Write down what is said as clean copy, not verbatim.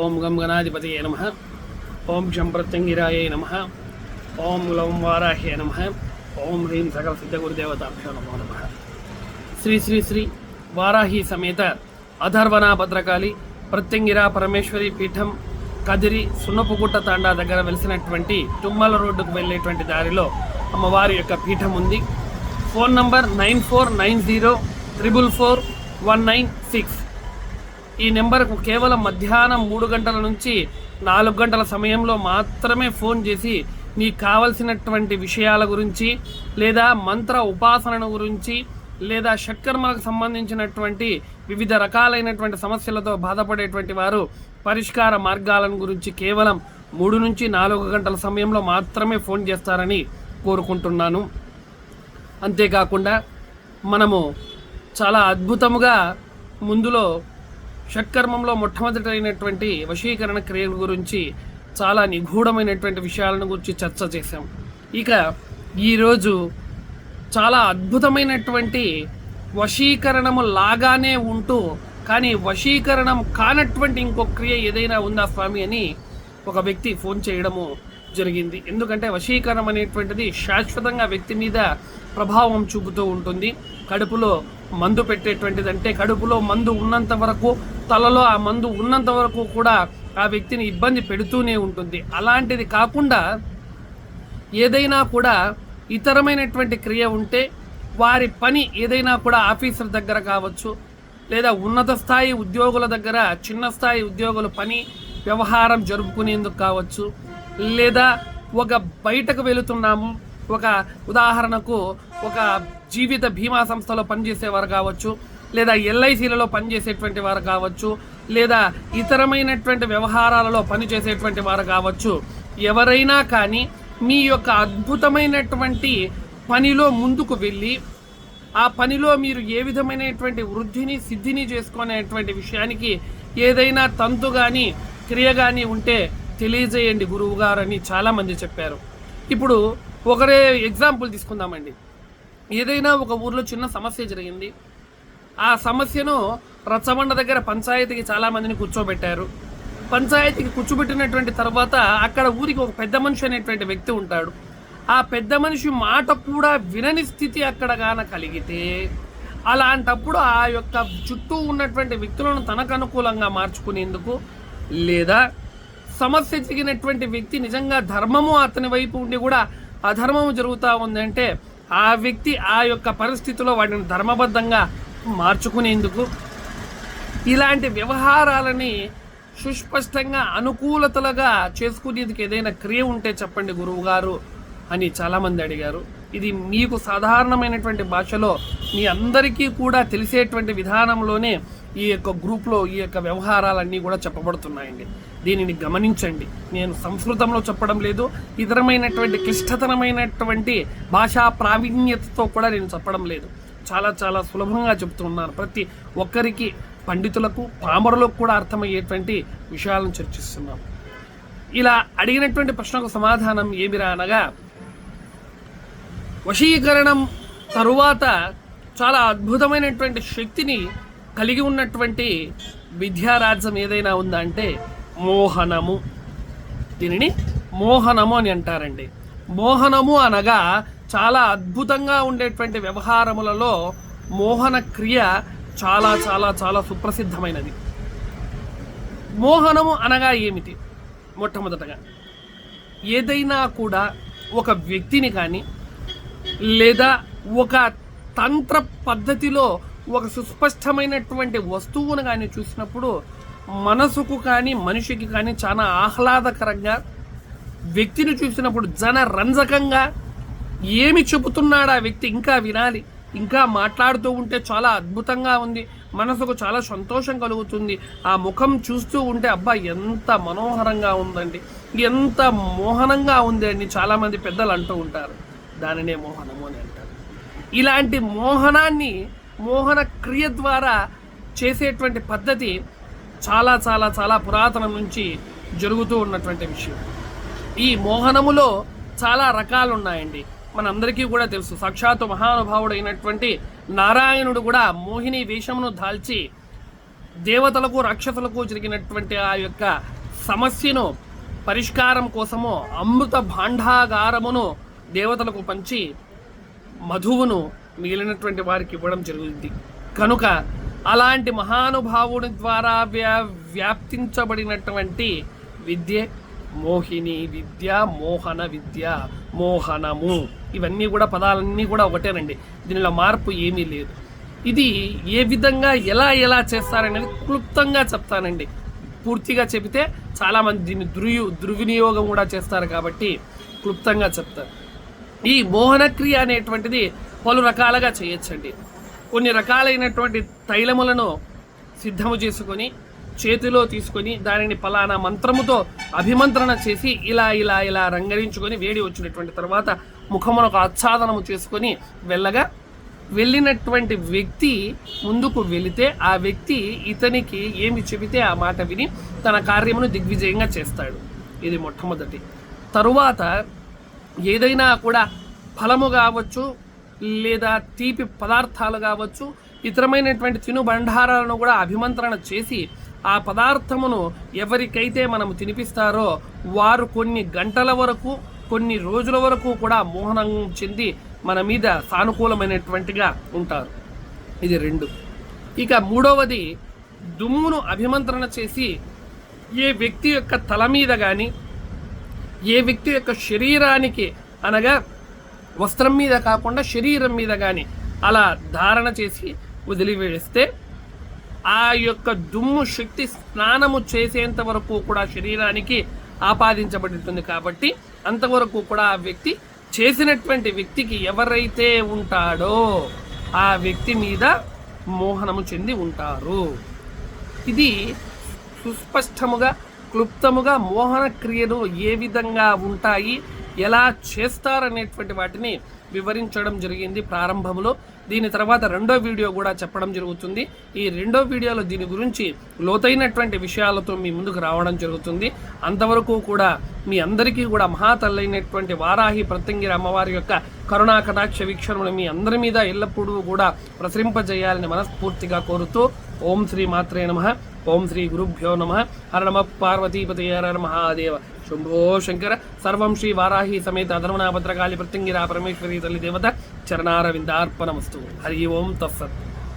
ఓం గం గణాధిపతయే నమః. ఓం శం ప్రత్యంగిరాయే నమః. ఓం గ్లౌం వారాహ్యే నమః. ఓం హ్రీం సకల సిద్ధ గురుదేవతాభ్యో నమో నమః. శ్రీ శ్రీ శ్రీ వారాహి సమేత అధర్వణ భద్రకాళి ప్రత్యంగిరా పరమేశ్వరి పీఠం కదిరి సున్నపుగుట్ట తాండా దగ్గర వెలిసినటువంటి తుమ్మల రోడ్డుకు వెళ్ళేటువంటి దారిలో అమ్మవారి యొక్క పీఠం ఉంది. Phone number 9490444196. ఈ నెంబర్కు కేవలం మధ్యాహ్నం 3 గంటల నుంచి 4 గంటల సమయంలో మాత్రమే ఫోన్ చేసి మీకు కావలసినటువంటి విషయాల గురించి లేదా మంత్ర ఉపాసన గురించి లేదా షట్కర్మలకు సంబంధించినటువంటి వివిధ రకాలైనటువంటి సమస్యలతో బాధపడేటువంటి వారు పరిష్కార మార్గాలను గురించి కేవలం 3 నుంచి 4 గంటల సమయంలో మాత్రమే ఫోన్ చేస్తారని కోరుకుంటున్నాను. అంతేకాకుండా మనము చాలా అద్భుతముగా ముందులో షట్కర్మంలో మొట్టమొదటైనటువంటి వశీకరణ క్రియల గురించి చాలా నిగూఢమైనటువంటి విషయాలను గురించి చర్చ చేశాం. ఇక ఈరోజు చాలా అద్భుతమైనటువంటి వశీకరణము లాగానే ఉంటూ కానీ వశీకరణం కానటువంటి ఇంకో క్రియ ఏదైనా ఉందా స్వామి అని ఒక వ్యక్తి ఫోన్ చేయడము జరిగింది. ఎందుకంటే వశీకరణం అనేటువంటిది శాశ్వతంగా వ్యక్తి మీద ప్రభావం చూపుతూ ఉంటుంది. కడుపులో మందు పెట్టేటువంటిది, అంటే కడుపులో మందు ఉన్నంత వరకు, తలలో ఆ మందు ఉన్నంత వరకు కూడా ఆ వ్యక్తిని ఇబ్బంది పెడుతూనే ఉంటుంది. అలాంటిది కాకుండా ఏదైనా కూడా ఇతరమైనటువంటి క్రియ ఉంటే వారి పని ఏదైనా కూడా ఆఫీసర్ దగ్గర కావచ్చు, లేదా ఉన్నత స్థాయి ఉద్యోగుల దగ్గర చిన్న స్థాయి ఉద్యోగుల పని వ్యవహారం జరుపుకునేందుకు కావచ్చు, లేదా ఒక బయటకు వెళుతున్నాము, ఒక ఉదాహరణకు ఒక జీవిత బీమా సంస్థలో పనిచేసేవారు కావచ్చు, లేదా ఎల్ఐసీలలో పనిచేసేటువంటి వారు కావచ్చు, లేదా ఇతరమైనటువంటి వ్యవహారాలలో పనిచేసేటువంటి వారు కావచ్చు, ఎవరైనా కానీ మీ యొక్క అద్భుతమైనటువంటి పనిలో ముందుకు వెళ్ళి ఆ పనిలో మీరు ఏ విధమైనటువంటి వృద్ధిని సిద్ధిని చేసుకునేటువంటి విషయానికి ఏదైనా తంతు కానీ క్రియ కానీ ఉంటే తెలియజేయండి గురువు గారు అని చాలామంది చెప్పారు. ఇప్పుడు ఒకరే ఎగ్జాంపుల్ తీసుకుందామండి. ఏదైనా ఒక ఊర్లో చిన్న సమస్య జరిగింది. ఆ సమస్యను రచ్చబండ దగ్గర పంచాయతీకి చాలామందిని కూర్చోబెట్టారు. పంచాయతీకి కూర్చోబెట్టినటువంటి తర్వాత అక్కడ ఊరికి ఒక పెద్ద మనిషి అనేటువంటి వ్యక్తి ఉంటాడు. ఆ పెద్ద మనిషి మాట కూడా వినని స్థితి అక్కడ గాన కలిగితే అలాంటప్పుడు ఆ యొక్క చుట్టూ ఉన్నటువంటి వ్యక్తులను తనకు అనుకూలంగా మార్చుకునేందుకు, లేదా సమస్య జరిగినటువంటి వ్యక్తి నిజంగా ధర్మము అతని వైపు ఉండి కూడా అధర్మము జరుగుతూ ఉందంటే ఆ వ్యక్తి ఆ యొక్క పరిస్థితిలో వాటిని ధర్మబద్ధంగా మార్చుకునేందుకు, ఇలాంటి వ్యవహారాలని సుస్పష్టంగా అనుకూలతలుగా చేసుకునేందుకు ఏదైనా క్రియ ఉంటే చెప్పండి గురువు గారు అని చాలామంది అడిగారు. ఇది మీకు సాధారణమైనటువంటి భాషలో మీ అందరికీ కూడా తెలిసేటువంటి విధానంలోనే ఈ యొక్క గ్రూప్లో ఈ యొక్క వ్యవహారాలన్నీ కూడా చెప్పబడుతున్నాయండి. దీనిని గమనించండి. నేను సంస్కృతంలో చెప్పడం లేదు, ఇతరమైనటువంటి క్లిష్టతరమైనటువంటి భాషా ప్రావీణ్యతతో కూడా నేను చెప్పడం లేదు. చాలా చాలా సులభంగా చెప్తున్నాను. ప్రతి ఒక్కరికి, పండితులకు పామరులకు కూడా అర్థమయ్యేటువంటి విషయాలను చర్చిస్తున్నాం. ఇలా అడిగినటువంటి ప్రశ్నకు సమాధానం ఏమిరా అనగా, వశీకరణం తరువాత చాలా అద్భుతమైనటువంటి శక్తిని కలిగి ఉన్నటువంటి విద్యారాజ్యం ఏదైనా ఉందా అంటే మోహనము. దీనిని మోహనము అని అంటారండి. మోహనము అనగా చాలా అద్భుతంగా ఉండేటువంటి వ్యవహారములలో మోహన క్రియ చాలా చాలా చాలా సుప్రసిద్ధమైనది. మోహనము అనగా ఏమిటి? మొట్టమొదటగా ఏదైనా కూడా ఒక వ్యక్తిని కానీ లేదా ఒక తంత్ర పద్ధతిలో ఒక సుస్పష్టమైనటువంటి వస్తువును కానీ చూసినప్పుడు మనసుకు కానీ మనిషికి కానీ చాలా ఆహ్లాదకరంగా, వ్యక్తిని చూసినప్పుడు జనరంజకంగా, ఏమి చెబుతున్నాడు ఆ వ్యక్తి ఇంకా వినాలి, ఇంకా మాట్లాడుతూ ఉంటే చాలా అద్భుతంగా ఉంది, మనసుకు చాలా సంతోషం కలుగుతుంది, ఆ ముఖం చూస్తూ ఉంటే అబ్బా ఎంత మనోహరంగా ఉందండి, ఎంత మోహనంగా ఉంది అని చాలామంది పెద్దలు అంటూ ఉంటారు. దానినే మోహనము అని అంటారు. ఇలాంటి మోహనాన్ని మోహన క్రియ ద్వారా చేసేటువంటి పద్ధతి చాలా చాలా చాలా పురాతనం నుంచి జరుగుతూ ఉన్నటువంటి విషయం. ఈ మోహనములో చాలా రకాలు ఉన్నాయండి. మనందరికీ కూడా తెలుసు. సాక్షాత్తు మహానుభావుడైనటువంటి నారాయణుడు కూడా మోహిని వేషమును దాల్చి దేవతలకు రాక్షసులకు జరిగినటువంటి ఆ యొక్క సమస్యను పరిష్కారం కోసము అమృత భాండాగారమును దేవతలకు పంచి మధువును మిగిలినటువంటి వారికి ఇవ్వడం జరుగుతుంది. కనుక అలాంటి మహానుభావుడి ద్వారా వ్యాప్తించబడినటువంటి విద్య మోహిని విద్య, మోహన విద్య, మోహనము, ఇవన్నీ కూడా పదాలన్నీ కూడా ఒకటేనండి. దీనిలో మార్పు ఏమీ లేదు. ఇది ఏ విధంగా ఎలా చేస్తారనేది క్లుప్తంగా చెప్తానండి. పూర్తిగా చెబితే చాలామంది దీన్ని దుర్వినియోగం కూడా చేస్తారు కాబట్టి క్లుప్తంగా చెప్తారు. ఈ మోహనక్రియ అనేటువంటిది పలు రకాలుగా చేయొచ్చండి. కొన్ని రకాలైనటువంటి తైలములను సిద్ధము చేసుకొని చేతిలో తీసుకొని దానిని పలానా మంత్రముతో అభిమంత్రణ చేసి ఇలా రంగరించుకొని వేడి వచ్చినటువంటి తర్వాత ముఖమునకు ఆచ్ఛాదనము చేసుకొని వెళ్ళినటువంటి వ్యక్తి ముందుకు వెళితే ఆ వ్యక్తి ఇతనికి ఏమి చెబితే ఆ మాట విని తన కార్యమును దిగ్విజయంగా చేస్తాడు. ఇది మొట్టమొదటి. తరువాత ఏదైనా కూడా ఫలము కావచ్చు, లేదా తీపి పదార్థాలు కావచ్చు, ఇతరమైనటువంటి తినుబండారాలను కూడా అభిమంత్రణ చేసి ఆ పదార్థమును ఎవరికైతే మనము తినిపిస్తారో వారు కొన్ని గంటల వరకు, కొన్ని రోజుల వరకు కూడా మోహనం చెంది మన మీద సానుకూలమైనటువంటిగా ఉంటారు. ఇది 2. ఇక 3వది, దుమ్మును అభిమంత్రణ చేసి ఏ వ్యక్తి యొక్క తల మీద కానీ, ఏ వ్యక్తి యొక్క శరీరానికి అనగా వస్త్రం మీద కాకుండా శరీరం మీద కానీ అలా ధారణ చేసి వదిలివేస్తే ఆ యొక్క దుమ్ము శక్తి స్నానము చేసేంత వరకు కూడా శరీరానికి ఆపాదించబడి ఉంటుంది. కాబట్టి అంతవరకు కూడా ఆ వ్యక్తి చేసినటువంటి వ్యక్తికి ఎవరైతే ఉంటాడో ఆ వ్యక్తి మీద మోహనము చెంది ఉంటారు. ఇది సుస్పష్టముగా క్లుప్తముగా మోహన క్రియలు ఏ విధంగా ఉంటాయి, ఎలా చేస్తారనేటువంటి వాటిని వివరించడం జరిగింది ప్రారంభంలో. దీని తర్వాత 2వ వీడియో కూడా చెప్పడం జరుగుతుంది. ఈ 2వ వీడియోలో దీని గురించి లోతైనటువంటి విషయాలతో మీ ముందుకు రావడం జరుగుతుంది. అంతవరకు కూడా మీ అందరికీ కూడా మహాతల్లైనటువంటి వారాహి ప్రత్యంగిరి అమ్మవారి యొక్క కరుణా కటాక్ష వీక్షణలు మీ అందరి మీద ఎల్లప్పుడూ కూడా ప్రసరింపజేయాలని మనస్ఫూర్తిగా కోరుతూ ఓం శ్రీ మాత్రే నమః, ఓం శ్రీ గురుభ్యో నమః. హర నమః పార్వతీపతయే హర మహాదేవ శంభో శంకర. సర్వం శ్రీ వారాహి సమేత అధర్వణ భద్రకాళి ప్రత్యంగిరా పరమేశ్వరి తల్లి దేవత చరణారవిందార్పణమస్తు. హరి ఓం తత్సత్.